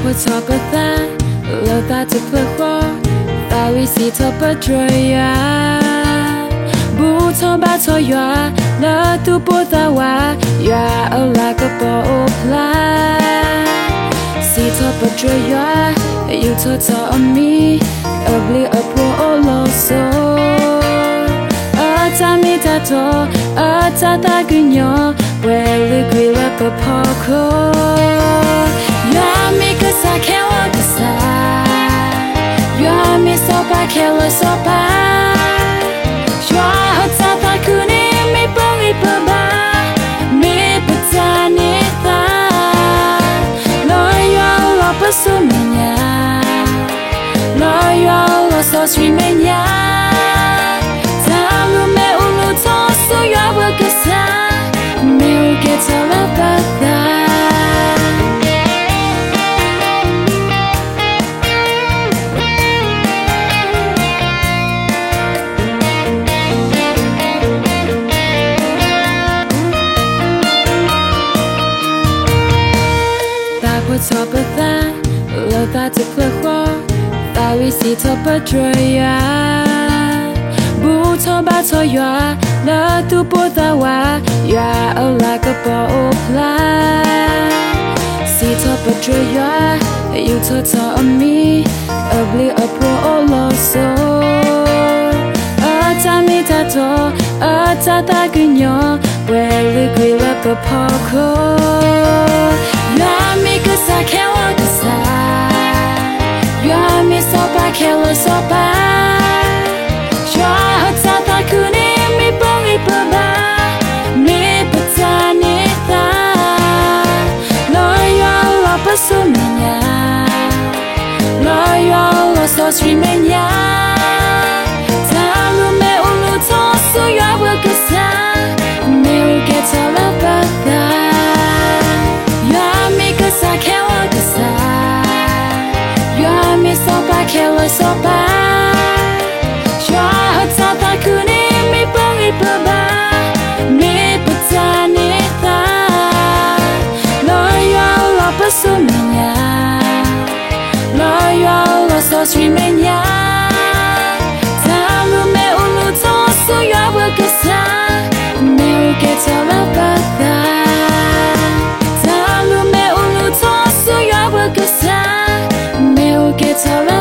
po top of that, love that to play for, that we see top of joya. Bu to ba to ya, la tu po ta wa, ya a la ko po plan. See top of joya, you to on me, ugly a po lo so. Tami tato, tata gunyo, well gui la po poko. Ya mi kasa kewa kasa, ya mi sopa kewa sopa. Shwa tata kuni mi pongi paba, mi putani ta. Lo yo lo pasumenya, lo yo lo sosrimenya. Top of that, love that to play for, that we see top of joya. Bu to ba to ya, la tu po ta wa, ya a la ko po plan. See top of joya, you to on me, ugly a po lo so. Tami tato, tata gunyo, well gui la po poko. I can't walk aside. You are me so bad, kill so bad. Try to tell kuni mi bongi paba, mi putani ta. Loyal lo pasumenya, loyal lo sosrimenya. Talu me ulu tosu ya wakasa, me get all about that. I can't walk aside. You me so bad, kill so bad. Try to tell kuni mi bongi paba, mi putani ta. Loyal lo pasumenya, loyal lo sosrimenya. Talu me ulu tosu ya wakasa, me get all about that. It's all